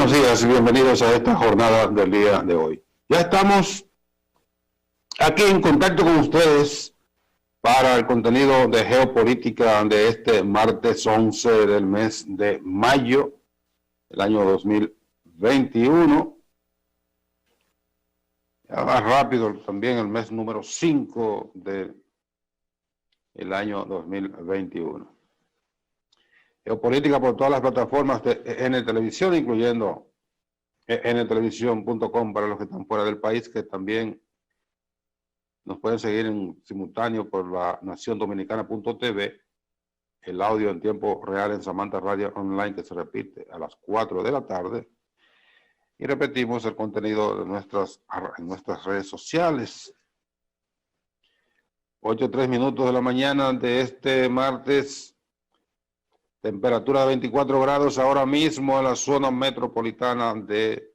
buenos días y bienvenidos a esta jornada del día de hoy. Ya estamos aquí en contacto con ustedes para el contenido de geopolítica de este martes 11 del mes de mayo del año 2021. Ya va rápido también el mes número 5 del año 2021. Geopolítica por todas las plataformas de NTV Televisión, incluyendo ntelevisión.com para los que están fuera del país, que también nos pueden seguir en simultáneo por la naciondominicana.tv, el audio en tiempo real en Samantha Radio Online, que se repite a las 4 de la tarde, y repetimos el contenido de en nuestras redes sociales. 8:03 minutos de la mañana de este martes. Temperatura de 24 grados ahora mismo en la zona metropolitana de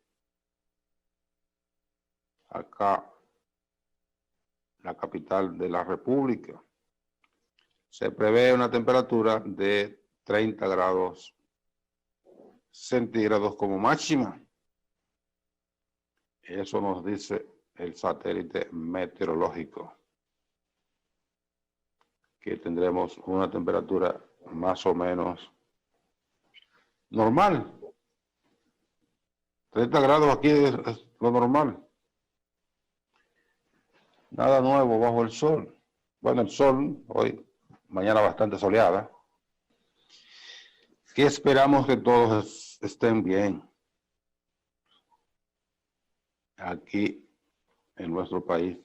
acá, la capital de la República. Se prevé una temperatura de 30 grados centígrados como máxima. Eso nos dice el satélite meteorológico, que tendremos una temperatura más o menos normal. 30 grados aquí es lo normal. Nada nuevo bajo el sol. Bueno, el sol hoy, mañana bastante soleada. Que esperamos que todos estén bien aquí en nuestro país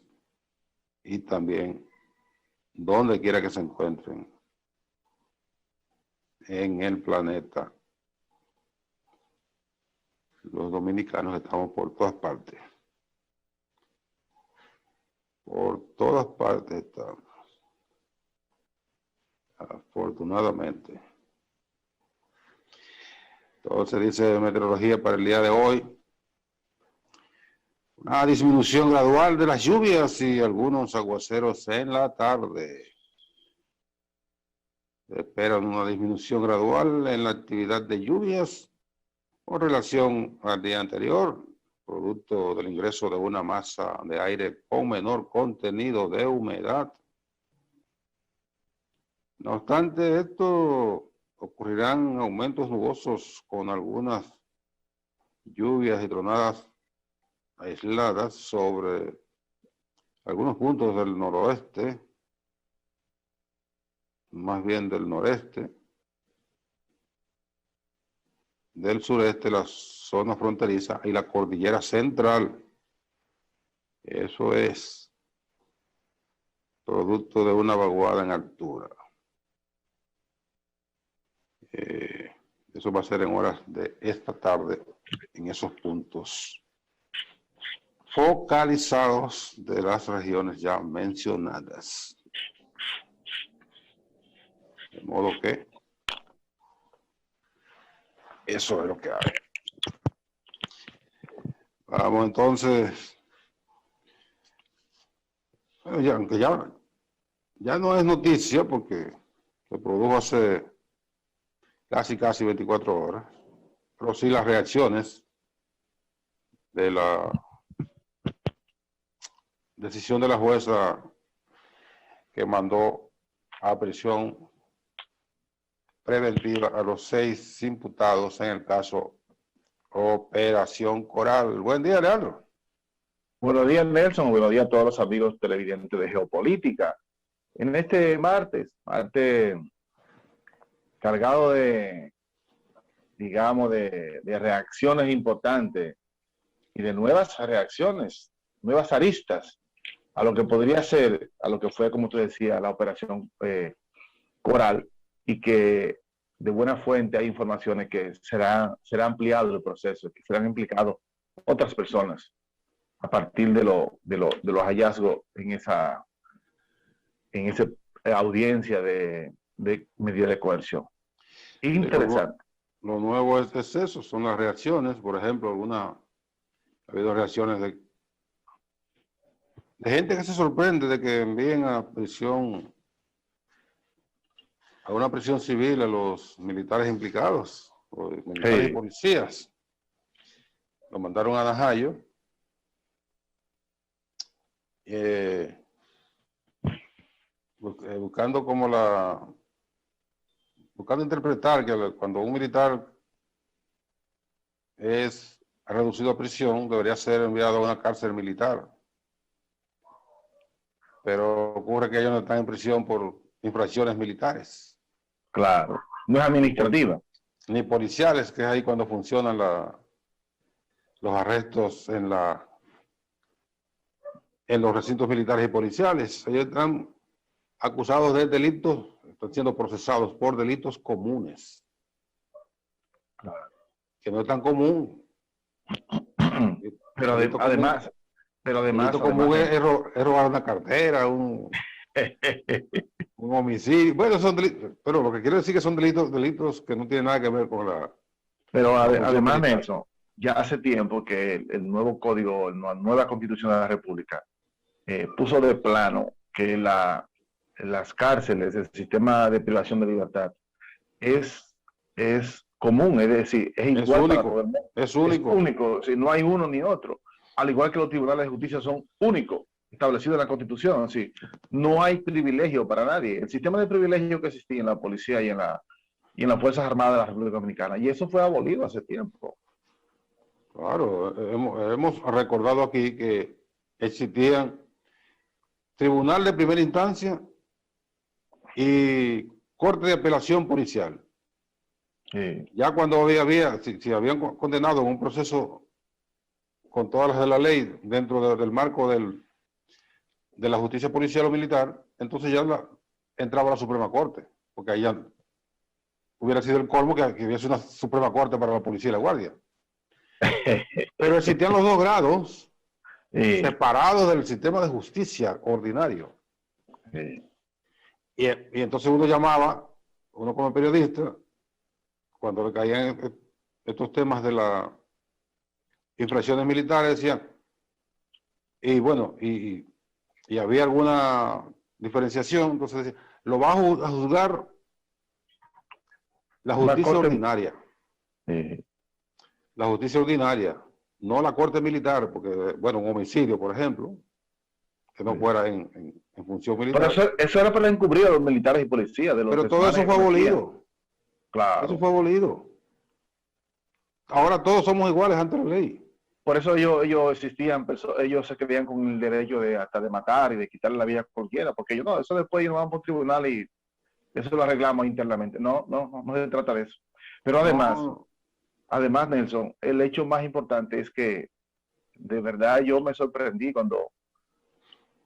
y también donde quiera que se encuentren en el planeta. Los dominicanos estamos por todas partes. Por todas partes estamos. Afortunadamente. Entonces dice meteorología para el día de hoy: una disminución gradual de las lluvias y algunos aguaceros en la tarde. Se espera una disminución gradual en la actividad de lluvias con relación al día anterior, producto del ingreso de una masa de aire con menor contenido de humedad. No obstante, esto ocurrirán aumentos nubosos con algunas lluvias y tronadas aisladas sobre algunos puntos del noroeste, más bien del noreste, del sureste, la zona fronteriza y la cordillera central. Eso es producto de una vaguada en altura. Eso va a ser en horas de esta tarde en esos puntos focalizados de las regiones ya mencionadas. De modo que eso es lo que hay. Vamos entonces, bueno, aunque ya no es noticia porque se produjo hace casi 24 horas, pero sí las reacciones de la decisión de la jueza que mandó a prisión preventiva a los 6 imputados en el caso Operación Coral. Buen día, Leandro. Buenos días, Nelson. Buenos días a todos los amigos televidentes de Geopolítica. En este martes cargado de, digamos, de reacciones importantes y de nuevas reacciones, nuevas aristas a lo que podría ser, a lo que fue, como tú decías, la Operación Coral, y que de buena fuente hay informaciones que será ampliado el proceso, que serán implicados otras personas a partir de los hallazgos en esa audiencia de medida de coerción. Interesante. Lo nuevo es eso, son las reacciones. Por ejemplo, ha habido reacciones de gente que se sorprende de que envíen a una prisión civil a los militares implicados, o militares y policías. lo mandaron a Najayo, buscando buscando interpretar que cuando un militar es reducido a prisión, debería ser enviado a una cárcel militar. Pero ocurre que ellos no están en prisión por infracciones militares. Claro, no es administrativa. Ni policiales, que es ahí cuando funcionan los arrestos en los recintos militares y policiales. Ellos están acusados de delitos, están siendo procesados por delitos comunes. Claro. Que no es tan común. Pero además, delito común es robar una cartera, un homicidio. Bueno, son delitos, pero lo que quiero decir que son delitos que no tienen nada que ver con la... Pero además, Nelson, ya hace tiempo que el nuevo código, la nueva constitución de la República, puso de plano que las cárceles, el sistema de privación de libertad, es común, es decir, es igual único, para todo el mundo. Es único. Es único, si no hay uno ni otro. Al igual que los tribunales de justicia son únicos, establecidos en la Constitución. Así, no hay privilegio para nadie. El sistema de privilegio que existía en la policía y en las Fuerzas Armadas de la República Dominicana, y eso fue abolido hace tiempo. Claro, hemos recordado aquí que existían tribunal de primera instancia y corte de apelación policial. Sí. Ya cuando si habían condenado en un proceso con todas las de la ley dentro del marco de la justicia policial o militar, entonces ya entraba la Suprema Corte, porque ahí ya hubiera sido el colmo que hubiese una Suprema Corte para la policía y la guardia. Pero existían los dos grados separados del sistema de justicia ordinario. Y entonces uno como periodista, cuando le caían estos temas de las infracciones militares, decían, y bueno, y había alguna diferenciación, entonces decía, lo va a juzgar la justicia ordinaria. La justicia ordinaria, no la corte militar, porque, bueno, un homicidio, por ejemplo, que no fuera en función militar. Pero eso era para encubrir a los militares y policías. Pero todo eso fue abolido. Claro. Eso fue abolido. Ahora todos somos iguales ante la ley. Por eso ellos existían, ellos se creían con el derecho hasta de matar y de quitarle la vida a cualquiera, porque ellos no, eso después ellos van por tribunal y eso lo arreglamos internamente. No se trata de eso. Pero además, Nelson, el hecho más importante es que de verdad yo me sorprendí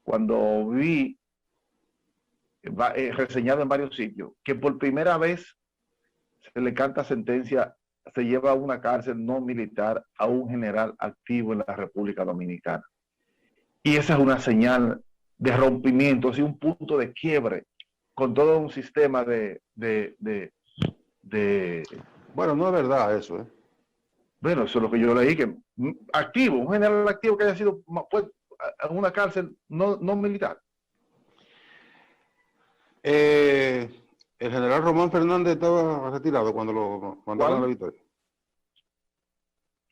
cuando vi reseñado en varios sitios que por primera vez se le canta sentencia, se lleva a una cárcel no militar a un general activo en la República Dominicana. Y esa es una señal de rompimiento, así un punto de quiebre con todo un sistema Bueno, no es verdad eso, Bueno, eso es lo que yo leí, que activo, un general activo que haya sido pues, en una cárcel no militar. El general Román Fernández estaba retirado cuando lo mandaron a la Victoria.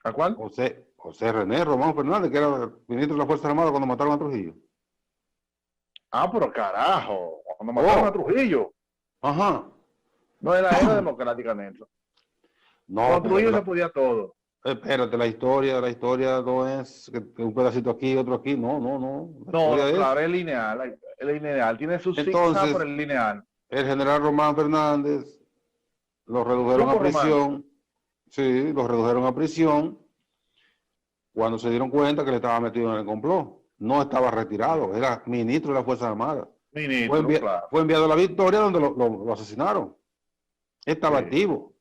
¿A cuál? José René Román Fernández, que era ministro de la Fuerza Armada cuando mataron a Trujillo. Ah, pero carajo, cuando mataron a Trujillo. Ajá. No era democrática, Nelson. No, con Trujillo se podía todo. Espérate, la historia no es que un pedacito aquí, otro aquí, no. No, claro, es lineal, tiene sus entonces, por el lineal. El general Román Fernández lo redujeron a prisión. Román? Sí, lo redujeron a prisión cuando se dieron cuenta que le estaba metido en el complot. No estaba retirado, era ministro de las Fuerzas Armadas. Fue enviado a la Victoria donde lo asesinaron. Estaba activo.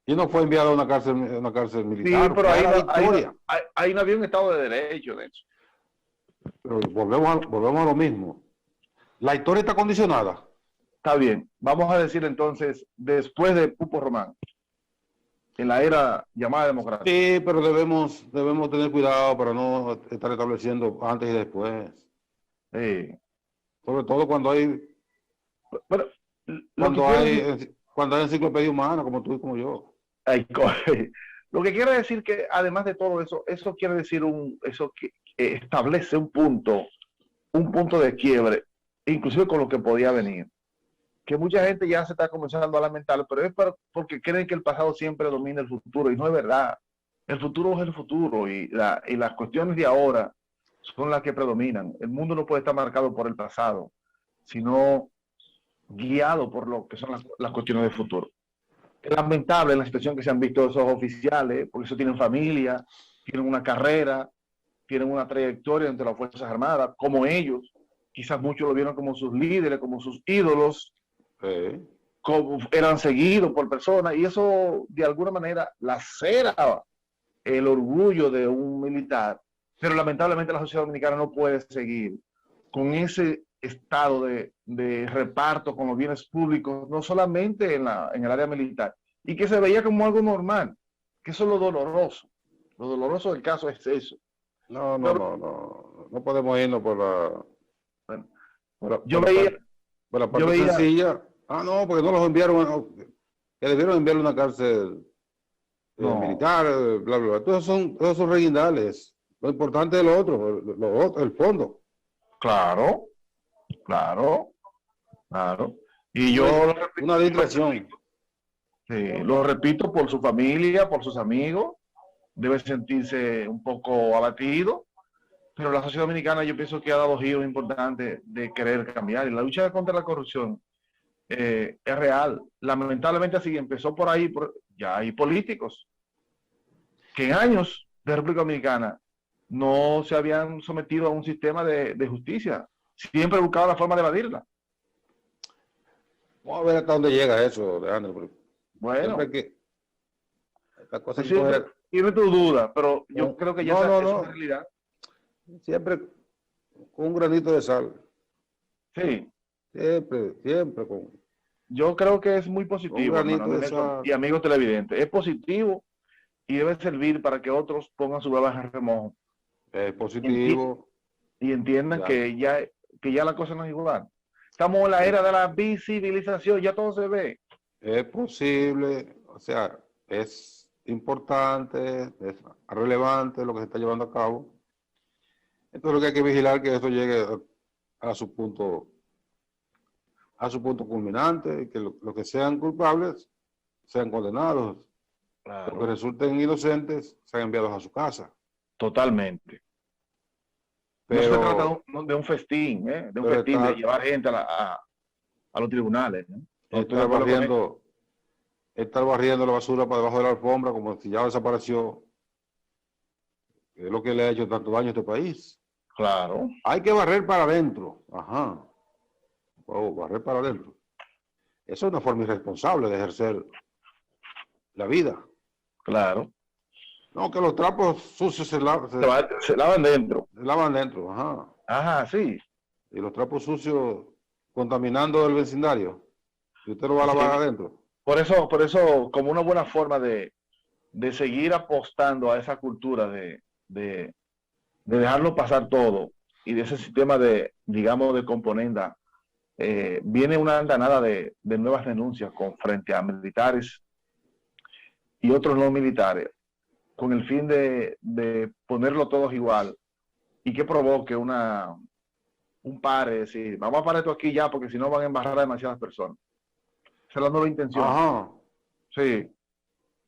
Y no fue enviado a una cárcel militar. Sí, pero ahí no había un Estado de Derecho, de hecho. Pero volvemos a lo mismo. La historia está condicionada. Está bien. Vamos a decir entonces, después de Pupo Román, en la era llamada democrática. Sí, pero debemos tener cuidado para no estar estableciendo antes y después. Sí. Sobre todo cuando hay... Pero, cuando hay enciclopedia humana, como tú y como yo. Lo que quiere decir que, además de todo eso, eso quiere decir eso que establece un punto de quiebre, inclusive con lo que podía venir. Que mucha gente ya se está comenzando a lamentar, pero es porque creen que el pasado siempre domina el futuro, y no es verdad. El futuro es el futuro, y las cuestiones de ahora son las que predominan. El mundo no puede estar marcado por el pasado, sino guiado por lo que son las cuestiones del futuro. Es lamentable la situación que se han visto esos oficiales, porque eso tienen familia, tienen una carrera, tienen una trayectoria entre las Fuerzas Armadas, como ellos. Quizás muchos lo vieron como sus líderes, como sus ídolos, como eran seguidos por personas, y eso de alguna manera lacera el orgullo de un militar. Pero lamentablemente la sociedad dominicana no puede seguir con ese estado de reparto con los bienes públicos, no solamente en el área militar, y que se veía como algo normal, que eso es lo doloroso. Lo doloroso del caso es eso. No podemos irnos por la... Bueno, yo veía... Por la parte sencilla. No, porque no los enviaron, que debieron enviarle a una cárcel militar, bla, bla, bla. Todos son reguindales. Lo importante es lo otro, el fondo. Claro. Y yo... Una distracción. Sí, lo repito, por su familia, por sus amigos, debe sentirse un poco abatido, pero la sociedad dominicana yo pienso que ha dado giros importantes de querer cambiar, y la lucha contra la corrupción es real. Lamentablemente así empezó por ahí, ya hay políticos que en años de República Dominicana no se habían sometido a un sistema de justicia, siempre buscaban la forma de evadirla. Vamos a ver hasta dónde llega eso, Alejandro. Bueno, que esta cosa tiene tu duda, pero yo creo que ya es una realidad. Siempre con un granito de sal. Sí. Siempre con... Yo creo que es muy positivo, hermano, y amigos televidentes. Es positivo y debe servir para que otros pongan su baba en remojo. Es positivo. Y entiendan que ya la cosa no es igual. Estamos en la era de la visibilización, ya todo se ve. Es posible, o sea, es importante, es relevante lo que se está llevando a cabo. Entonces lo que hay que vigilar que esto llegue a su punto culminante, y que los que sean culpables sean condenados, claro. Los que resulten inocentes sean enviados a su casa. Totalmente. Pero, no se trata de un festín, de llevar gente a los tribunales. Estar barriendo la basura para debajo de la alfombra como si ya desapareció, es lo que le ha hecho tanto daño a este país. Claro. Hay que barrer para adentro. Ajá. Barrer para adentro. Eso es una forma irresponsable de ejercer la vida. Claro. No, que los trapos sucios se lavan dentro. Se lavan dentro, ajá. Ajá, sí. Y los trapos sucios contaminando el vecindario. Y usted lo va a lavar adentro. Por eso, como una buena forma de seguir apostando a esa cultura de dejarlo pasar todo, y de ese sistema digamos, de componenda, viene una andanada de nuevas denuncias frente a militares y otros no militares, con el fin de ponerlo todos igual, y que provoque un pare, decir, vamos a parar esto aquí ya, porque si no van a embarrar a demasiadas personas. Esa es la nueva intención. Ajá. Sí.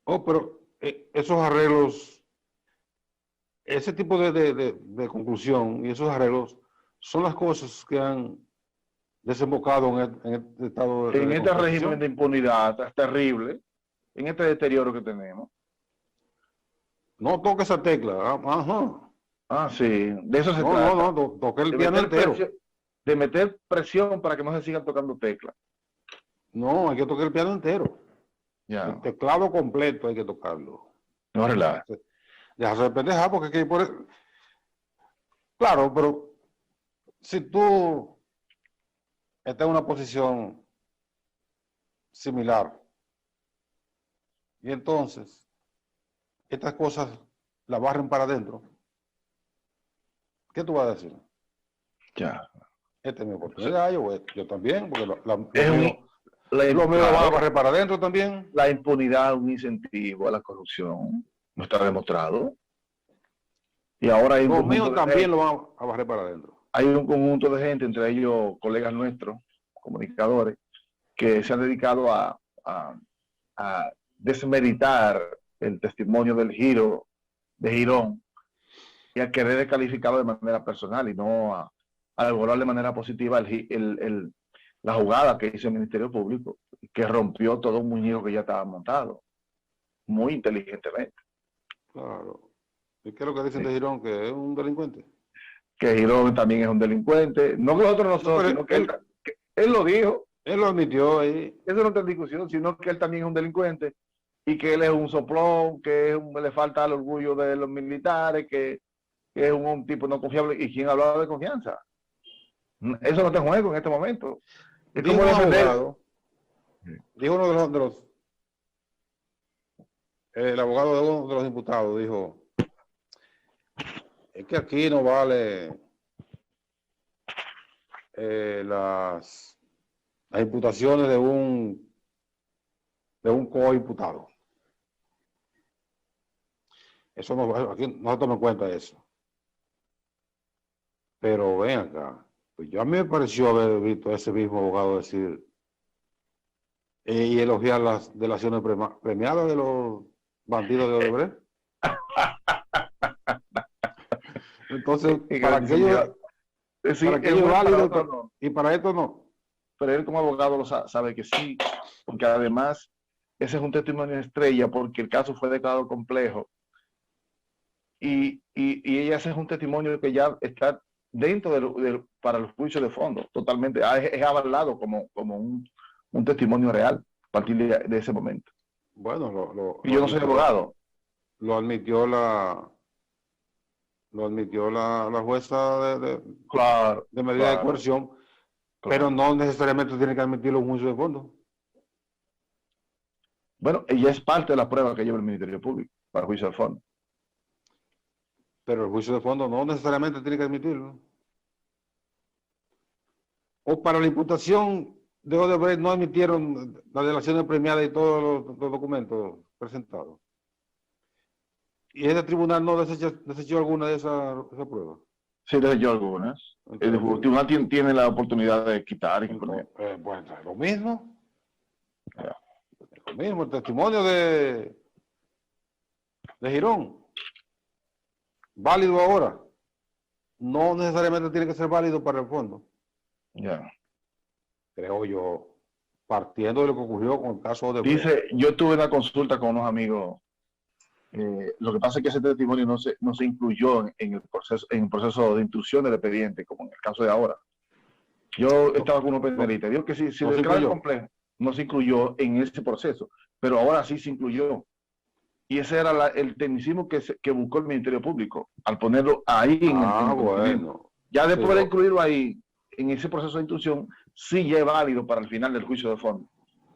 Pero esos arreglos, ese tipo de conclusión y esos arreglos son las cosas que han desembocado en este estado de en este régimen de impunidad es terrible, en este deterioro que tenemos. No toque esa tecla. Ajá. Ah, sí, de eso se trata. No, toque el piano entero. De meter presión para que no se sigan tocando teclas. No, hay que tocar el piano entero. Ya. El teclado completo hay que tocarlo. No relaja. Dejarse de pendejar porque hay que poner... Claro, pero si tú estás en una posición similar y entonces estas cosas las barren para adentro, ¿qué tú vas a decir? Ya. Esta es mi oportunidad, yo también, porque lo mío va a barrer para adentro también. La impunidad es un incentivo a la corrupción. No está demostrado. Y ahora hay un Los míos conjunto de también gente, lo van a barrer para adentro. hay un conjunto de gente, entre ellos colegas nuestros, comunicadores, que se han dedicado a desmeritar el testimonio del Giro, de Girón, y a querer descalificarlo de manera personal y no a elaborar de manera positiva la jugada que hizo el Ministerio Público, que rompió todo un muñeco que ya estaba montado, muy inteligentemente. Claro. ¿Y qué es lo que dicen Sí. de Girón? ¿Que es un delincuente? Que Girón también es un delincuente. No que nosotros no No, somos, pero sino que él lo dijo. él lo admitió ahí. Eso no está en discusión, sino que él también es un delincuente y que él es un soplón, que le falta el orgullo de los militares, que es un tipo no confiable. ¿Y quién hablaba de confianza? Eso no está en juego en este momento. Es Dijo como un defender. abogado, dijo uno de los el abogado de uno de los imputados, dijo, es que aquí no vale las imputaciones de un coimputado. Eso no, aquí no tomamos en cuenta eso. Pero ven acá, pues yo a mí me pareció haber visto a ese mismo abogado decir y elogiar las delaciones premiadas de los bandidos de Odebrecht. Entonces, para que ellos válido no. y para esto no. Pero él como abogado lo sabe que sí, porque además ese es un testimonio estrella porque el caso fue declarado complejo y ella ese es un testimonio que ya está dentro para los juicios de fondo, totalmente, es avalado como un testimonio real a partir de ese momento. Bueno, y yo no soy abogado. Lo admitió la jueza claro, de medida de coerción, pero no necesariamente tiene que admitirlo un juicio de fondo. Bueno, ella es parte de la prueba que lleva el Ministerio Público para el juicio de fondo. Pero el juicio de fondo no necesariamente tiene que admitirlo. O para la imputación de Odebrecht no admitieron las delaciones premiadas y todos los documentos presentados. ¿Y ese tribunal no desechó alguna de esas pruebas? Sí, desechó algunas. El tribunal tiene la oportunidad de quitar y poner. Bueno, es lo mismo. Es lo mismo, el testimonio de Girón. Válido ahora. No necesariamente tiene que ser válido para el fondo. Ya. Creo yo, partiendo de lo que ocurrió con el caso de... Dice, yo tuve una consulta con unos amigos. Lo que pasa es que ese testimonio no se incluyó en el proceso de instrucción del expediente, como en el caso de ahora. Yo estaba con unos penalistas. Digo que si el declaro complejo no se incluyó en ese proceso, pero ahora sí se incluyó. Y ese era el tecnicismo que buscó el Ministerio Público, al ponerlo ahí en el bueno. Ya después de incluirlo ahí, en ese proceso de instrucción, sí ya es válido para el final del juicio de fondo.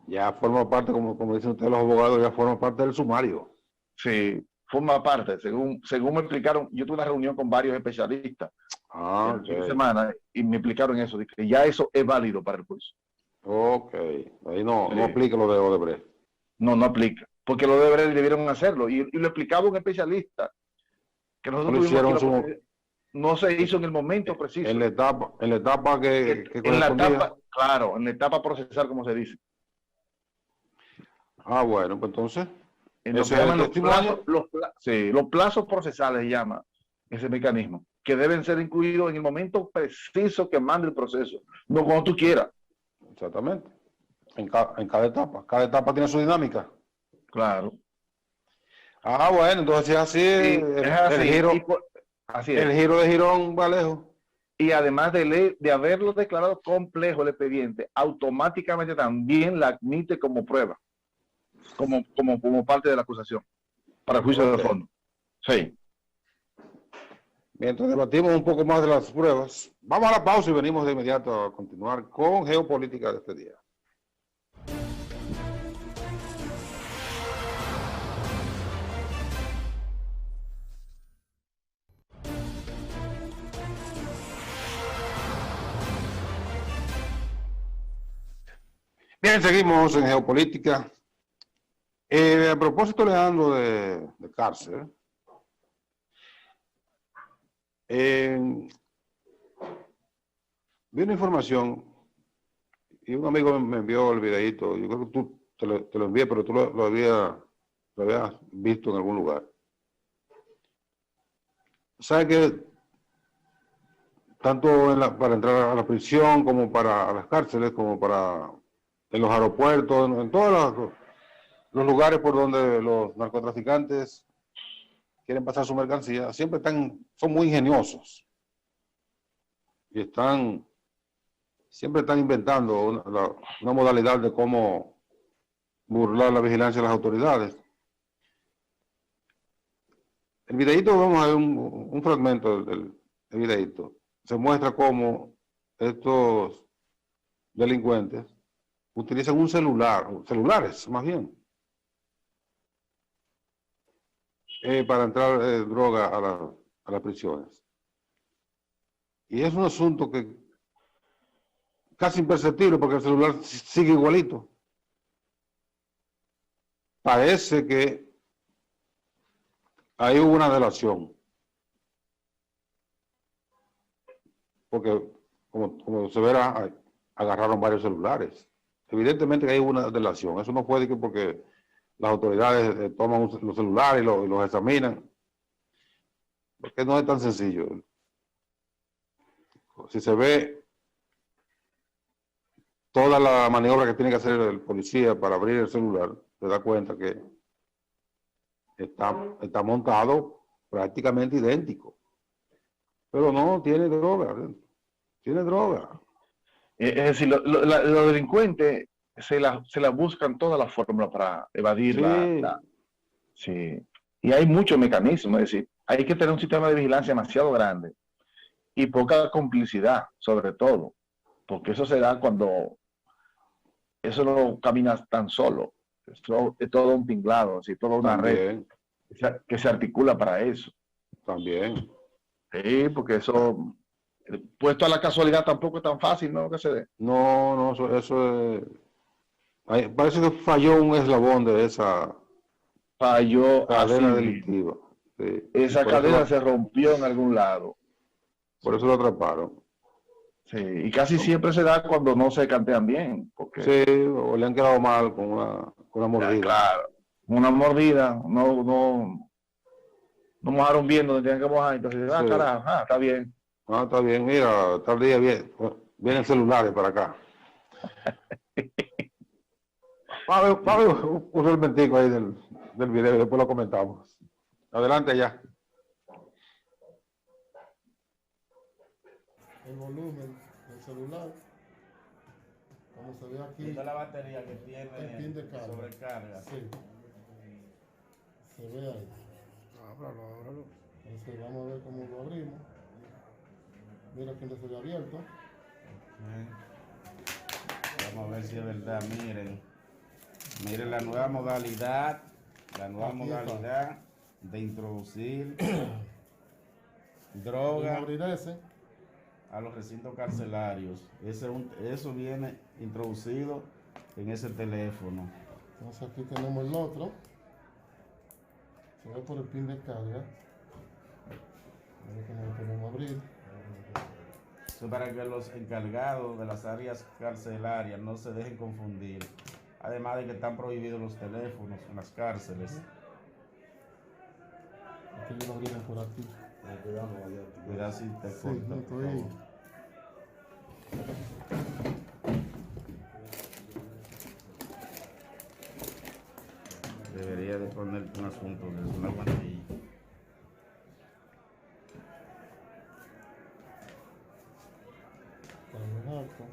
Ya forma parte, como dicen ustedes los abogados, ya forma parte del sumario. Sí, forma parte. Según me explicaron, yo tuve una reunión con varios especialistas el fin de semana y me explicaron eso, de que ya eso es válido para el juicio. Ok, ahí no aplica lo de Odebrecht. No aplica, porque lo debieron hacerlo. Y lo explicaba un especialista que nosotros no se hizo en el momento preciso. En la etapa que en la etapa, claro, en la etapa procesal, como se dice. Bueno, pues entonces. Los plazos procesales se llama ese mecanismo, que deben ser incluidos en el momento preciso que mande el proceso, no cuando tú quieras. Exactamente. En cada etapa. Cada etapa tiene su dinámica. Claro. Bueno, entonces es así. El giro de Girón va lejos. Y además de haberlo declarado complejo el expediente, automáticamente también la admite como prueba, como parte de la acusación, para el juicio de fondo. Sí. Mientras debatimos un poco más de las pruebas, vamos a la pausa y venimos de inmediato a continuar con Geopolítica de este día. Bien, seguimos en Geopolítica. A propósito, Leandro, de cárcel, vi una información y un amigo me envió el videito. Yo creo que tú te lo envié, pero tú lo habías visto en algún lugar. ¿Sabes que tanto para entrar a la prisión como para las cárceles, como para en los aeropuertos, en todos los lugares por donde los narcotraficantes quieren pasar su mercancía, siempre son muy ingeniosos y siempre están inventando una modalidad de cómo burlar la vigilancia de las autoridades? El videíto, vamos a ver un fragmento del videíto. Se muestra cómo estos delincuentes utilizan celulares más bien, para entrar droga a las prisiones. Y es un asunto que casi imperceptible porque el celular sigue igualito. Parece que ahí hubo una delación. Porque, como se verá, agarraron varios celulares. Evidentemente que hay una delación. Eso no puede que porque las autoridades toman los celulares y los examinan. Porque no es tan sencillo. Si se ve toda la maniobra que tiene que hacer el policía para abrir el celular, se da cuenta que está montado prácticamente idéntico. Pero no, tiene droga. Tiene droga. Es decir, los delincuentes se la buscan todas las fórmulas para evadir Sí. Sí. Y hay muchos mecanismos, es decir, hay que tener un sistema de vigilancia demasiado grande y poca complicidad, sobre todo, porque eso se da cuando eso no camina tan solo, es todo un tinglado, es decir, toda una red que se articula para eso. También. Sí, porque eso, puesto a la casualidad, tampoco es tan fácil, ¿no? Que se dé. No, eso es... Parece que falló un eslabón de esa Falló cadena así. delictiva. Sí. Esa cadena se rompió en algún lado. Por eso lo atraparon. Sí, y casi siempre se da cuando no se cantean bien. Porque, sí, o le han quedado mal con una mordida. Claro, una mordida, no mojaron bien donde tenían que mojar, entonces, sí. Carajo, está bien. Está bien, mira, tal día vienen celulares para acá. Va a ver un segmentico ahí del video y después lo comentamos. Adelante ya. El volumen del celular, como se ve aquí, esta es la batería que tiene el pin de carga. sobrecarga. Sí. Se ve ahí. Ábralo. Entonces vamos a ver cómo lo abrimos. Mira que no se ve abierto. Vamos a ver si es verdad. Miren la nueva modalidad. De introducir droga abrir ese. a los recintos carcelarios. Eso viene introducido en ese teléfono. Entonces aquí tenemos el otro. Se ve por el pin de carga. A ver cómo lo podemos abrir. Eso para que los encargados de las áreas carcelarias no se dejen confundir. Además de que están prohibidos los teléfonos en las cárceles. Aquí lo abrimos por aquí. Cuidado si te Sí, corta, no por estoy. favor. Debería de ponerte un asunto de una guantilla. Está alto.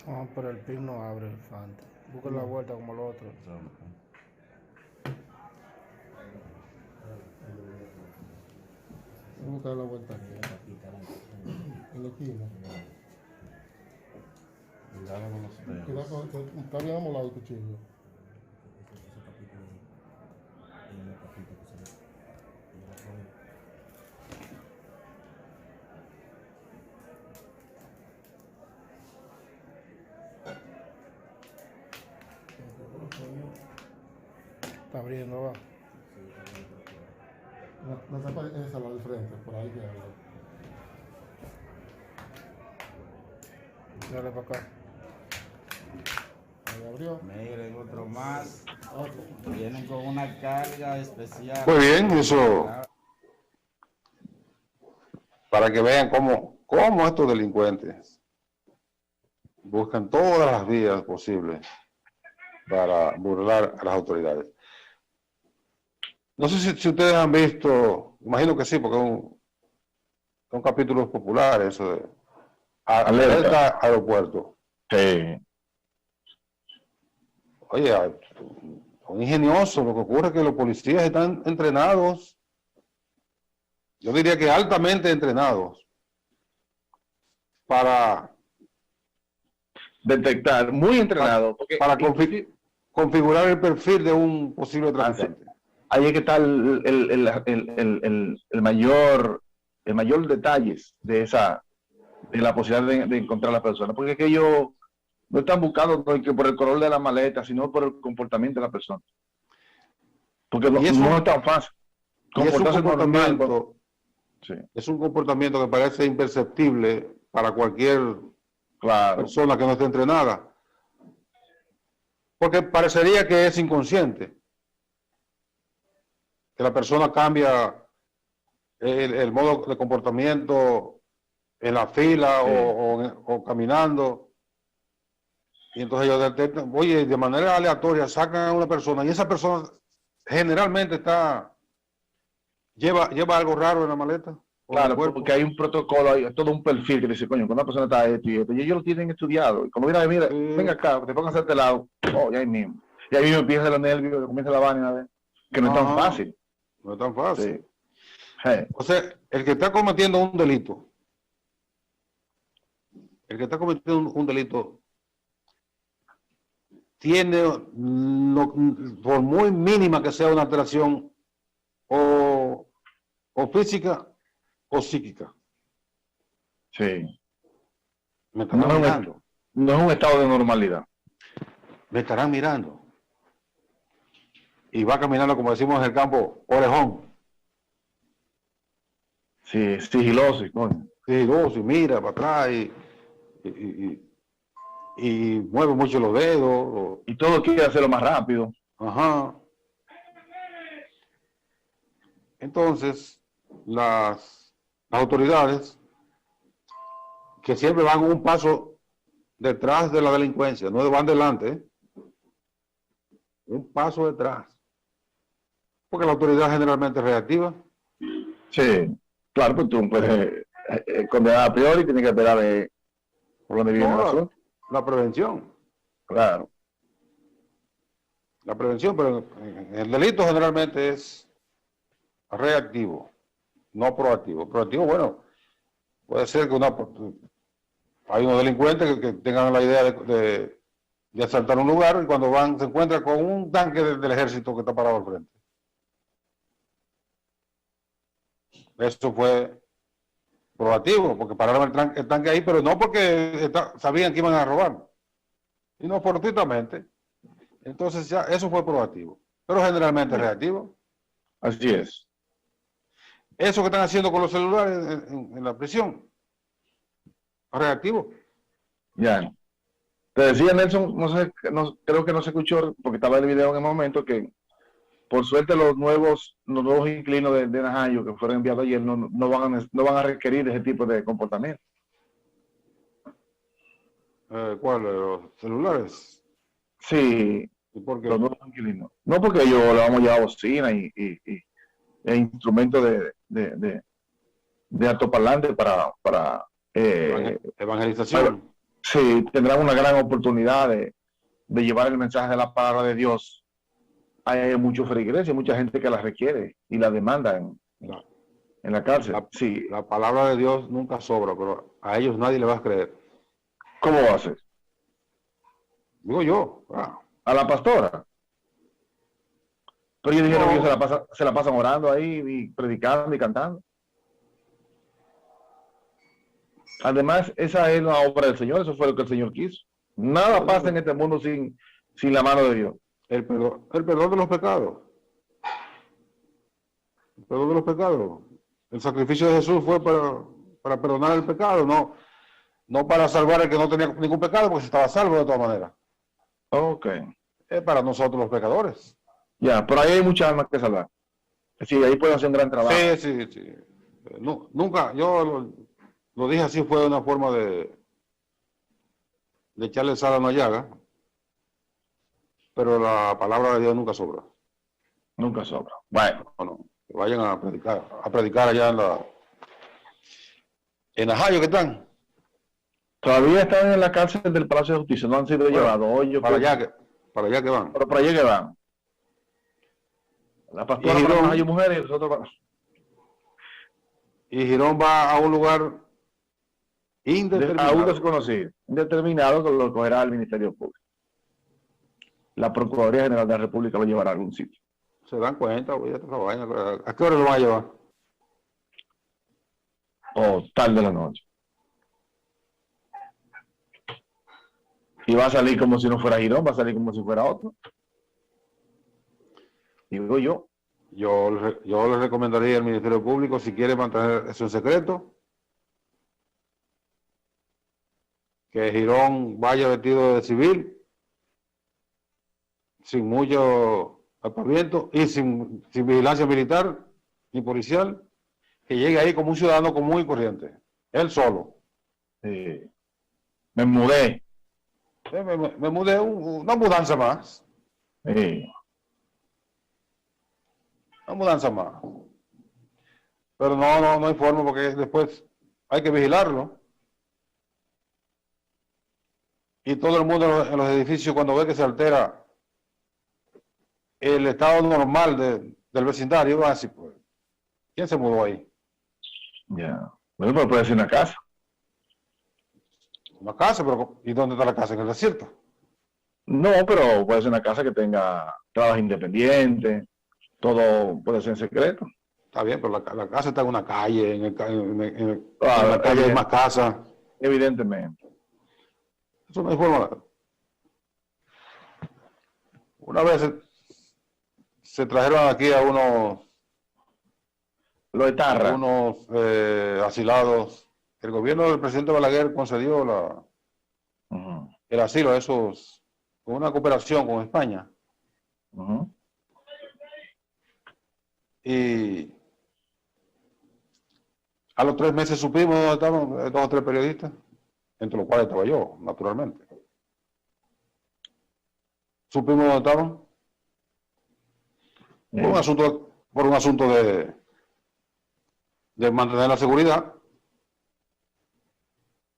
Ah, pero el pin no abre, Fante. Busca la vuelta como lo otro. Voy a buscar la vuelta aquí. En la esquina. Cuidado con los dedos. Cuidado con, está bien amolado el cuchillo. Está abriendo, va. La tapa es a la del frente, por ahí que abre. Dale para acá. Ahí abrió. Miren, otro más. Otro. Vienen con una carga especial. Muy bien, eso para que vean cómo estos delincuentes buscan todas las vías posibles para burlar a las autoridades. No sé si ustedes han visto, imagino que sí, porque son capítulos populares, eso de Alerta Aeropuerto. Sí. Oye, son ingeniosos. Lo que ocurre es que los policías están entrenados, yo diría que altamente entrenados, para Detectar, muy entrenado. Porque configurar el perfil de un posible traficante. ahí es que está el mayor detalles de la posibilidad de encontrar a la persona, porque es que ellos no están buscando por el color de la maleta, sino por el comportamiento de la persona. Porque no es tan fácil. Es un comportamiento que parece imperceptible para cualquier persona que no esté entrenada, porque parecería que es inconsciente, que la persona cambia el modo de comportamiento en la fila o caminando, y entonces ellos detectan, oye, de manera aleatoria sacan a una persona, y esa persona generalmente lleva algo raro en la maleta. Claro, porque hay un protocolo, hay todo un perfil que dice, coño, cuando una persona está esto y esto, y ellos lo tienen estudiado. Y cuando mira, venga acá, te pongas a este lado, ya ahí mismo. Y ahí mismo empieza los nervios, comienza la vaina, que no es tan fácil. No es tan fácil. Sí. Hey. O sea, el que está cometiendo un delito, tiene, por muy mínima que sea una alteración o física o psíquica. Sí. Me estarán mirando. No es un estado de normalidad. Me estarán mirando. Y va caminando, como decimos en el campo, orejón. Sí, sigiloso, coño. Sigiloso, y mira para atrás y mueve mucho los dedos. Y todo quiere hacerlo más rápido. Ajá. Entonces, las autoridades, que siempre van un paso detrás de la delincuencia, no van delante, un paso detrás, porque la autoridad generalmente es reactiva. Sí, claro, pues tú puedes condenar a priori, tienes que esperar por donde viene el asunto. La prevención. Claro. La prevención, pero el delito generalmente es reactivo, no proactivo. Proactivo, bueno, puede ser que hay unos delincuentes que tengan la idea de asaltar un lugar y cuando van se encuentran con un tanque del ejército que está parado al frente. Eso fue proactivo, porque pararon el tanque ahí, pero no porque sabían que iban a robar, sino fortuitamente. Entonces ya eso fue proactivo, pero generalmente reactivo. Así es. Eso que están haciendo con los celulares en la prisión, reactivo. Ya. Te decía Nelson, creo que no se escuchó porque estaba el video en el momento, que por suerte los nuevos inquilinos de Najayo que fueron enviados ayer no van a requerir ese tipo de comportamiento. ¿Cuál? ¿Los celulares? Sí. ¿Y por qué? Los nuevos inquilinos. No, porque ellos le vamos a llevar bocina e instrumentos de altoparlante para evangelización. Sí, tendrán una gran oportunidad de llevar el mensaje de la palabra de Dios. Hay muchos feligreses, mucha gente que la requiere y la demanda en la cárcel. Sí. La palabra de Dios nunca sobra, pero a ellos nadie le va a creer. ¿Cómo va a ser? Digo yo. A la pastora. Pero ellos dijeron que ellos se la pasan orando ahí y predicando y cantando. Además, esa es la obra del Señor, eso fue lo que el Señor quiso. Nada pasa en este mundo sin la mano de Dios. el perdón de los pecados. El perdón de los pecados. El sacrificio de Jesús fue para perdonar el pecado, no para salvar al que no tenía ningún pecado, porque estaba salvo de todas maneras. Ok. Es para nosotros los pecadores. Ya, pero ahí hay muchas almas que salvar. Sí, ahí pueden hacer un gran trabajo. Sí. Nunca, yo lo dije así, fue una forma de echarle sal a una llaga, pero la palabra de Dios nunca sobra. Nunca sobra. Bueno. No, que vayan a predicar allá en Ajayo, ¿qué están? Todavía están en la cárcel del Palacio de Justicia, no han sido llevados. Hoy para allá que van. Pero para allá que van. La pastora Y para Girón- Ajayo Mujeres y nosotros para... Y Girón va a un lugar indeterminado. Aún desconocido, indeterminado, que lo cogerá el Ministerio Público. La Procuraduría General de la República lo llevará a algún sitio. Se dan cuenta, oye, esta vaina, ¿a qué hora lo van a llevar? O tarde de la noche. Y va a salir como si no fuera Girón, va a salir como si fuera otro. Digo yo. Yo le recomendaría al Ministerio Público, si quiere mantener eso en secreto, que Girón vaya vestido de civil, sin mucho aspaviento y sin vigilancia militar ni policial, que llegue ahí como un ciudadano común y corriente, él solo. Me mudé. Me mudé, una mudanza más. Una mudanza más. Pero no hay forma, porque después hay que vigilarlo. Y todo el mundo en los edificios, cuando ve que se altera el estado normal del vecindario, va a decir, pues, ¿quién se mudó ahí? Ya. Bueno, pero puede ser una casa. Una casa, pero ¿y dónde está la casa? En el desierto. No, pero puede ser una casa que tenga trabajo independiente. Todo puede ser en secreto. Está bien, pero la casa está en una calle, en Claro, la calle hay más casas. Evidentemente. Eso no hay forma. Una vez se trajeron aquí a Lo de Tarra. unos asilados. El gobierno del presidente Balaguer concedió el asilo a esos, con una cooperación con España. Y a los 3 meses supimos dónde estaban 2 o 3 periodistas, entre los cuales estaba yo, naturalmente. Supimos dónde estaban. Por un asunto de mantener la seguridad.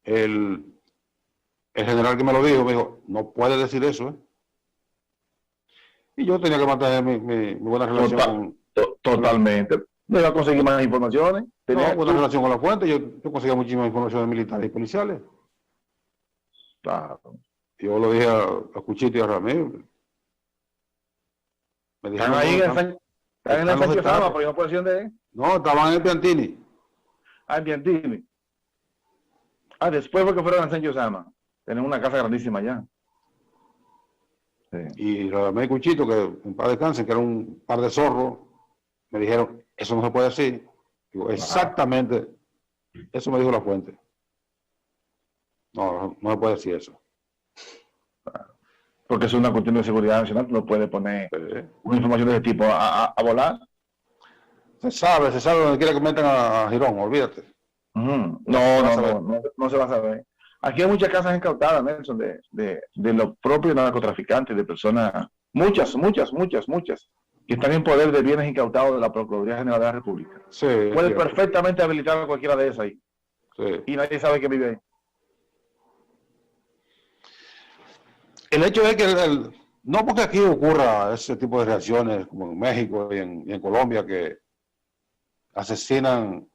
El general que me lo dijo, me dijo, no puede decir eso, ¿eh? Y yo tenía que mantener mi buena relación Totalmente. No iba a conseguir más informaciones. buena relación con la fuente. Yo conseguía muchísima información de militares y policiales. Claro. Yo lo dije a Cuchito y a Ramiro. Me dijeron, Están ahí están en el los Sánchez estados. Sama, por no posición de... No, estaban en el Piantini. en Piantini. Después fue que fueron a Sánchez Sama. Tienen una casa grandísima allá. Sí. Y Ramiro y Cuchito, que en paz descansen, que era un par de zorros, me dijeron, eso no se puede decir. Digo, exactamente, eso me dijo la fuente. No se puede decir eso. Porque es una cuestión de seguridad nacional, no puede poner una información de ese tipo a volar. Se sabe donde quiera que metan a Girón, olvídate. No se va a saber. Aquí hay muchas casas incautadas, Nelson, de los propios narcotraficantes, de personas, muchas, que están en poder de bienes incautados de la Procuraduría General de la República. Sí, Puede perfectamente habilitar a cualquiera de esas ahí. Sí. Y nadie sabe que vive ahí. El hecho es que no porque aquí ocurra ese tipo de reacciones como en México y en Colombia, que asesinan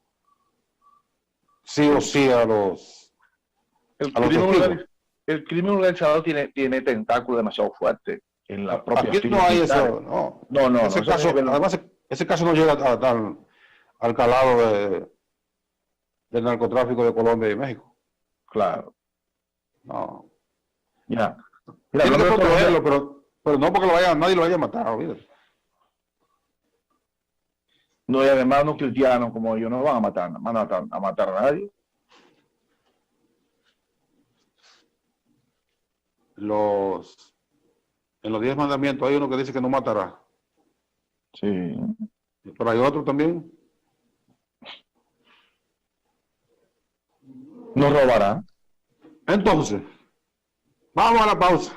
sí o sí a los testigos. El crimen organizado tiene tentáculos demasiado fuertes en la propia Aquí no hay eso, no. Ese caso, además, ese caso no llega al calado del narcotráfico de Colombia y México. Claro. No. Ya. Tiene que protegerlo, Pero no porque nadie lo haya matado, olvídate. No, y además los cristianos como ellos no van a matar, a matar a nadie. En los 10 mandamientos hay uno que dice que no matará. Sí. Pero hay otro también. No robará. Entonces, vamos a la pausa.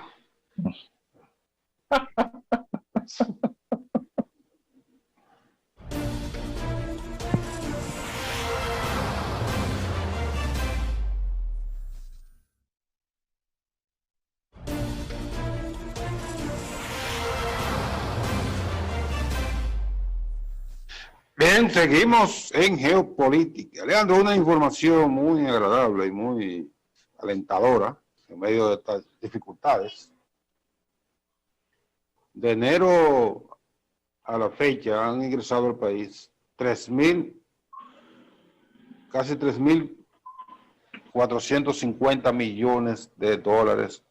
Bien, seguimos en geopolítica. Leandro, una información muy agradable y muy alentadora en medio de estas dificultades. De enero a la fecha han ingresado al país casi 3.450 millones de dólares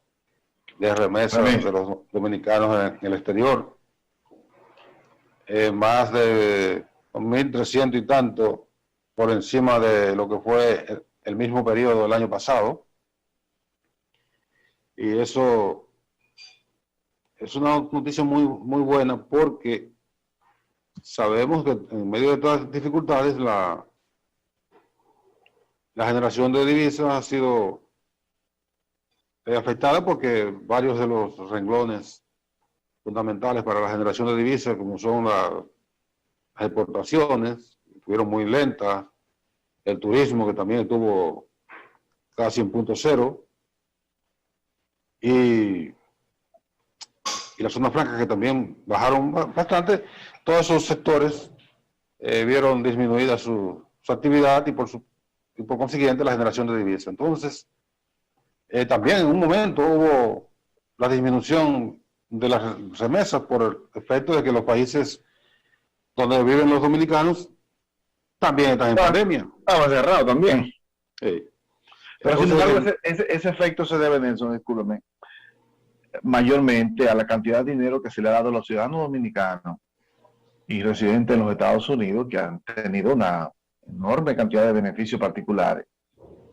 de remesas de los dominicanos en el exterior. Más de 1.300 y tanto por encima de lo que fue el mismo periodo del año pasado. Y eso es una noticia muy, muy buena porque sabemos que en medio de todas las dificultades la generación de divisas ha sido afectada porque varios de los renglones fundamentales para la generación de divisas, como son las exportaciones, estuvieron muy lentas, el turismo que también estuvo casi en punto cero, y las zonas francas que también bajaron bastante. Todos esos sectores vieron disminuida su actividad y por consiguiente la generación de divisas. Entonces, también en un momento hubo la disminución de las remesas por el efecto de que los países donde viven los dominicanos también están en pandemia. Estaba cerrado también. Sí. Pero Entonces, sin embargo, ese efecto se debe, Nelson, discúlpeme, mayormente a la cantidad de dinero que se le ha dado a los ciudadanos dominicanos y residentes en los Estados Unidos, que han tenido una enorme cantidad de beneficios particulares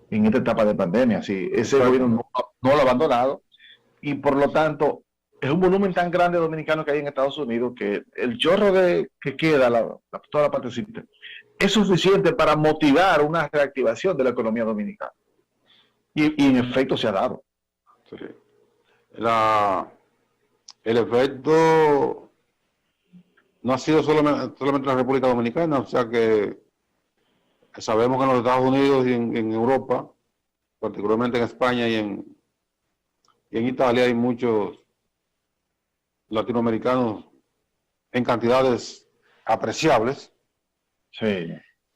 en esta etapa de pandemia. Sí, ese gobierno no lo ha abandonado y por lo tanto es un volumen tan grande de dominicanos que hay en Estados Unidos que el chorro que queda, toda la partecita, es suficiente para motivar una reactivación de la economía dominicana. Y en efecto se ha dado. sí. El efecto no ha sido solamente en la República Dominicana, o sea que sabemos que en los Estados Unidos y en Europa, particularmente en España y en Italia, hay muchos latinoamericanos en cantidades apreciables. Sí.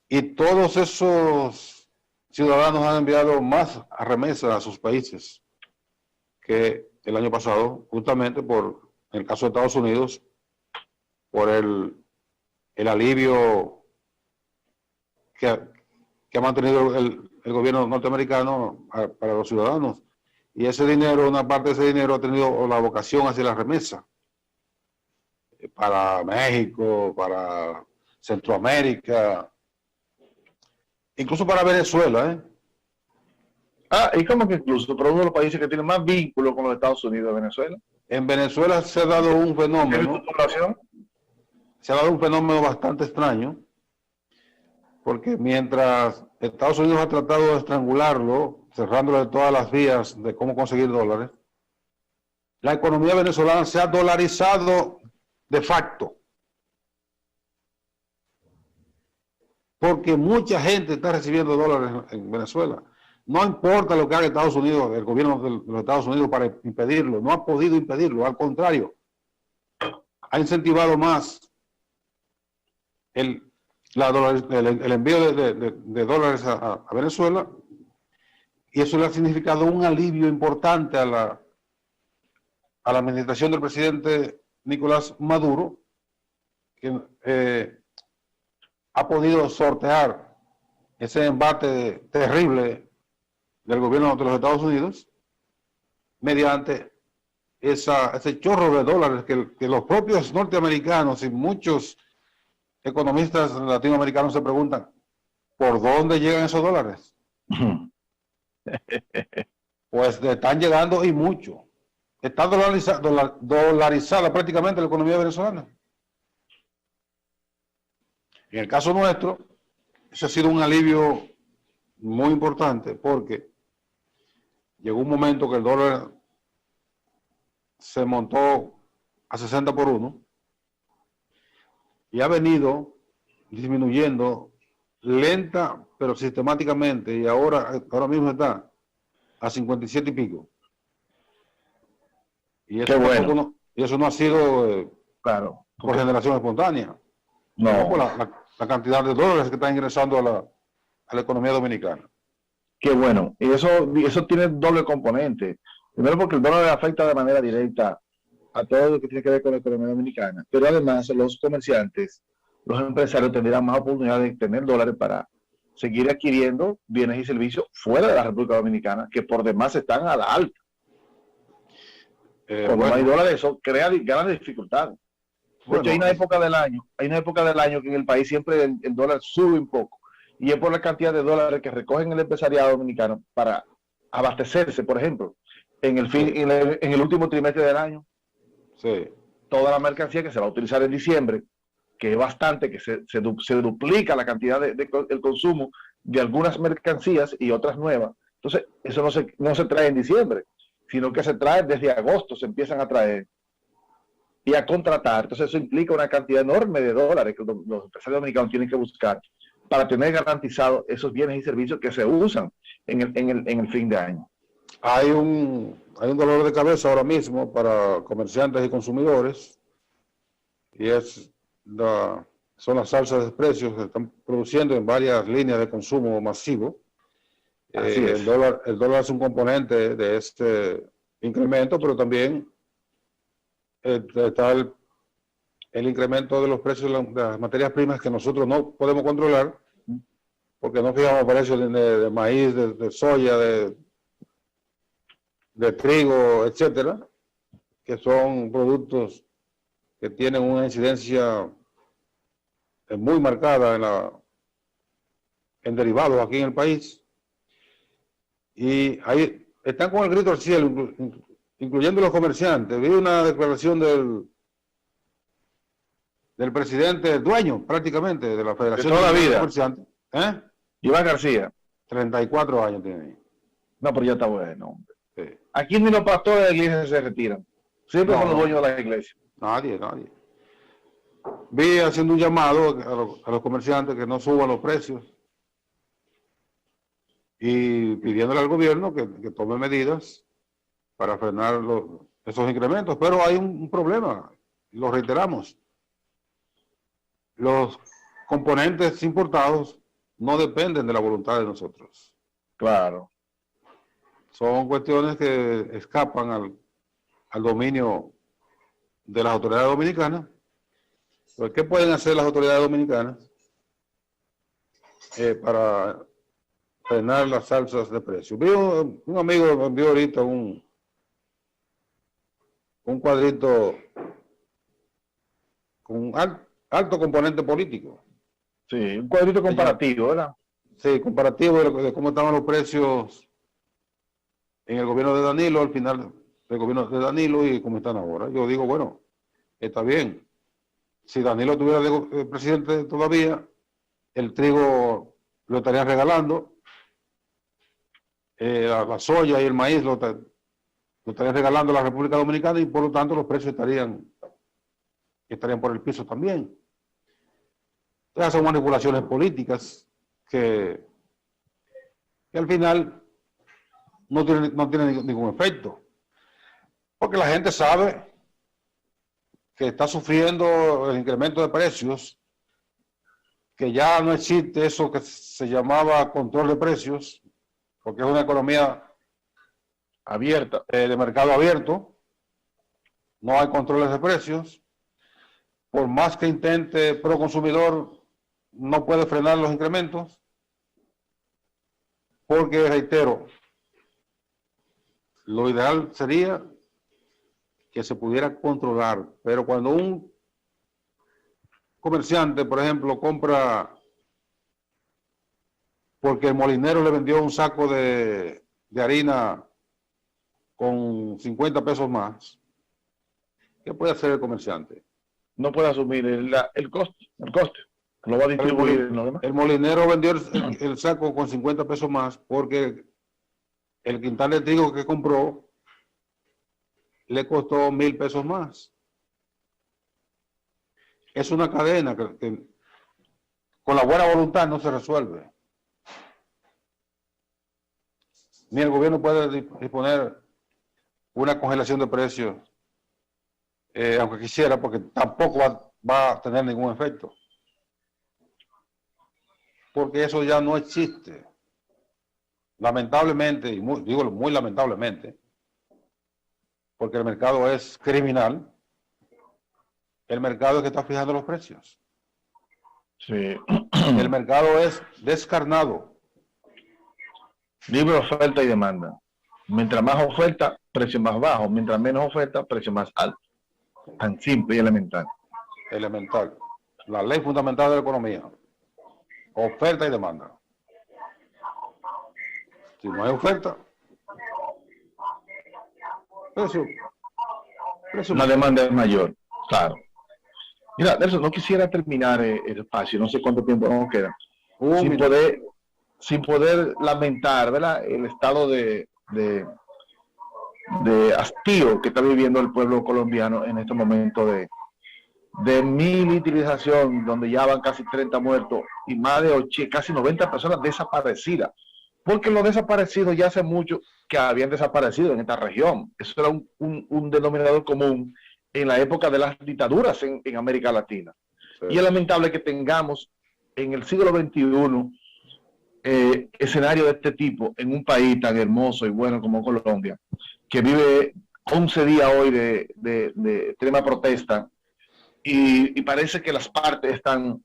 Y todos esos ciudadanos han enviado más remesas a sus países que el año pasado, justamente en el caso de Estados Unidos, por el alivio que ha mantenido el gobierno norteamericano para los ciudadanos. Y ese dinero, una parte de ese dinero ha tenido la vocación hacia la remesa. Para México, para Centroamérica, incluso para Venezuela, Y como que incluso, pero uno de los países que tiene más vínculos con los Estados Unidos de Venezuela. En Venezuela se ha dado un fenómeno, bastante extraño, porque mientras Estados Unidos ha tratado de estrangularlo, cerrándole todas las vías de cómo conseguir dólares, la economía venezolana se ha dolarizado de facto. Porque mucha gente está recibiendo dólares en Venezuela. No importa lo que haga Estados Unidos, el gobierno de los Estados Unidos para impedirlo, no ha podido impedirlo, al contrario, ha incentivado más el envío de dólares a Venezuela, y eso le ha significado un alivio importante a la administración del presidente Nicolás Maduro, que ha podido sortear ese embate terrible del gobierno de los Estados Unidos mediante ese chorro de dólares que los propios norteamericanos y muchos economistas latinoamericanos se preguntan, ¿por dónde llegan esos dólares? Pues están llegando y mucho. Está dolarizada prácticamente la economía venezolana. En el caso nuestro, ese ha sido un alivio muy importante porque llegó un momento que el dólar se montó a 60 por 1 y ha venido disminuyendo lenta pero sistemáticamente, y ahora mismo está a 57 y pico. Y eso, bueno. Eso no ha sido Claro, por generación espontánea, no, por la cantidad de dólares que están ingresando a la economía dominicana. qué bueno. Y eso tiene doble componente. Primero porque el dólar afecta de manera directa a todo lo que tiene que ver con la economía dominicana, pero además los comerciantes, los empresarios tendrán más oportunidad de tener dólares para seguir adquiriendo bienes y servicios fuera de la República Dominicana, que por demás están a la alta. Cuando no hay dólares, eso crea grandes dificultades. De hecho, hay una época del año que en el país siempre el dólar sube un poco, y es por la cantidad de dólares que recogen el empresariado dominicano para abastecerse, por ejemplo, en el último trimestre del año. Sí. Toda la mercancía que se va a utilizar en diciembre, que es bastante, que se duplica la cantidad del consumo de algunas mercancías y otras nuevas. Entonces, eso no se trae en diciembre, sino que se trae desde agosto, se empiezan a traer y a contratar. Entonces, eso implica una cantidad enorme de dólares que los empresarios dominicanos tienen que buscar para tener garantizados esos bienes y servicios que se usan en el fin de año. Hay un dolor de cabeza ahora mismo para comerciantes y consumidores, y son las alzas de precios que se están produciendo en varias líneas de consumo masivo. El dólar es un componente de este incremento, pero también está el incremento de los precios de las materias primas que nosotros no podemos controlar, porque no fijamos precios de maíz, de soya, de trigo, etcétera, que son productos que tienen una incidencia muy marcada en derivados aquí en el país. Y ahí están con el grito al cielo, incluyendo los comerciantes. Vi una declaración del presidente, dueño prácticamente de la Federación de Comerciantes. Iván García. 34 años tiene ahí. No, pero ya está bueno. Sí. Aquí ni los pastores de la iglesia se retiran. Siempre son los dueños de la iglesia. Nadie. Vi haciendo un llamado a los comerciantes que no suban los precios y pidiéndole al gobierno que tome medidas para frenar esos incrementos. Pero hay un problema, lo reiteramos. Los componentes importados no dependen de la voluntad de nosotros. Claro. Son cuestiones que escapan al dominio de las autoridades dominicanas. Pues, ¿qué pueden hacer las autoridades dominicanas para frenar las alzas de precios? Un amigo me envió ahorita un cuadrito con alto componente político. Sí, un cuadrito comparativo, ¿verdad? Sí, comparativo de cómo estaban los precios en el gobierno de Danilo, al final del gobierno de Danilo, y cómo están ahora. Yo digo, bueno, está bien. Si Danilo estuviera de presidente todavía, el trigo lo estarían regalando, la soya y el maíz lo estarían regalando a la República Dominicana, y por lo tanto los precios estarían por el piso también. Entonces son manipulaciones políticas que al final no tienen ningún efecto, porque la gente sabe que está sufriendo el incremento de precios, que ya no existe eso que se llamaba control de precios, porque es una economía abierta, de mercado abierto, no hay controles de precios. Por más que intente Proconsumidor, no puede frenar los incrementos, porque, reitero, lo ideal sería que se pudiera controlar, pero cuando un comerciante, por ejemplo, compra porque el molinero le vendió un saco de harina con 50 pesos más, ¿qué puede hacer el comerciante? No puede asumir el coste, lo va a distribuir en lo demás. El molinero vendió el saco con 50 pesos más porque el quintal de trigo que compró le costó 1,000 pesos más. Es una cadena que con la buena voluntad no se resuelve. Ni el gobierno puede disponer una congelación de precios, aunque quisiera, porque tampoco va a tener ningún efecto. Porque eso ya no existe. Lamentablemente, y digo muy lamentablemente, porque el mercado es criminal, el mercado es que está fijando los precios. Sí. El mercado es descarnado. Libre oferta y demanda. Mientras más oferta, precio más bajo. Mientras menos oferta, precio más alto. Tan simple y elemental. Elemental. La ley fundamental de la economía. Oferta y demanda. Si no hay oferta, precio La demanda es mayor, claro. Mira, Nelson, no quisiera terminar el espacio, no sé cuánto tiempo nos queda, sin poder lamentar, ¿verdad?, el estado de hastío que está viviendo el pueblo colombiano en este momento de militarización, donde ya van casi 30 muertos y más de casi 90 personas desaparecidas. Porque los desaparecidos ya hace mucho que habían desaparecido en esta región. Eso era un denominador común en la época de las dictaduras en América Latina. Sí. Y es lamentable que tengamos en el siglo XXI escenario de este tipo en un país tan hermoso y bueno como Colombia, que vive 11 días hoy de extrema protesta y parece que las partes están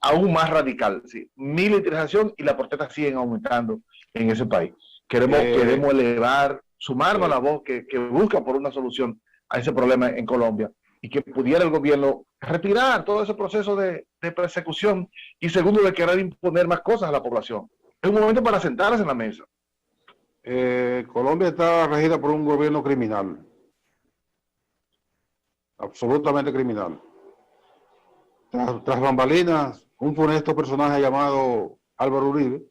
aún más radical, ¿sí? Militarización y la protesta siguen aumentando en ese país. Queremos elevar, sumarnos a la voz que busca por una solución a ese problema en Colombia y que pudiera el gobierno retirar todo ese proceso de persecución y segundo de querer imponer más cosas a la población. Es un momento para sentarse en la mesa. Colombia está regida por un gobierno criminal, absolutamente criminal. Tras bambalinas, un funesto personaje llamado Álvaro Uribe,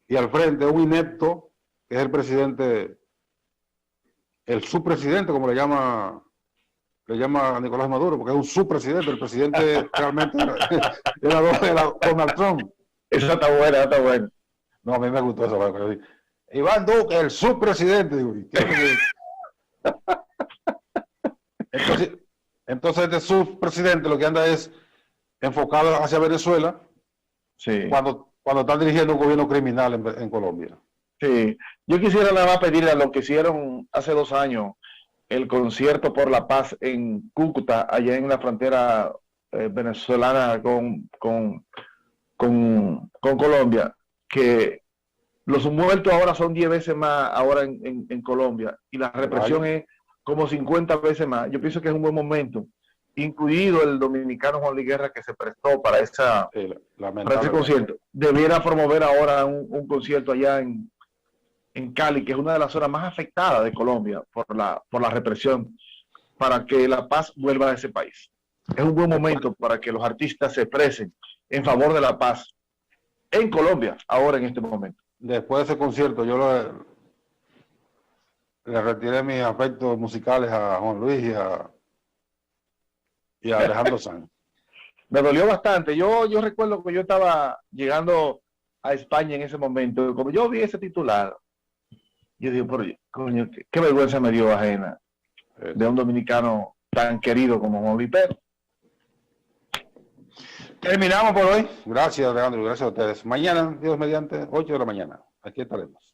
y al frente un inepto, que es el presidente, el subpresidente, como le llama a Nicolás Maduro, porque es un subpresidente, el presidente realmente era Donald Trump. Esa está buena, está buena. No, a mí me gustó eso. Iván Duque, el subpresidente. Entonces este subpresidente lo que anda es enfocado hacia Venezuela, sí, cuando están dirigiendo un gobierno criminal en Colombia. Sí, yo quisiera nada más pedirle a lo que hicieron hace 2 años, el concierto por la paz en Cúcuta, allá en la frontera venezolana con Colombia, que los muertos ahora son 10 veces más ahora en Colombia, y la represión es como 50 veces más. Yo pienso que es un buen momento, incluido el dominicano Juan Luis Guerra, que se prestó para ese concierto. Debiera promover ahora un concierto allá en Cali, que es una de las zonas más afectadas de Colombia por la represión, para que la paz vuelva a ese país. Es un buen momento para que los artistas se expresen en favor de la paz en Colombia, ahora en este momento. Después de ese concierto, yo le retiré mis afectos musicales a Juan Luis y a Alejandro Sanz. Me dolió bastante. Yo recuerdo que yo estaba llegando a España en ese momento. Como yo vi ese titular, yo digo, pero coño, qué vergüenza me dio ajena de un dominicano tan querido como Juan Luis Pedro. Terminamos por hoy. Gracias, Alejandro. Gracias a ustedes. Mañana, Dios mediante, 8 de la mañana. Aquí estaremos.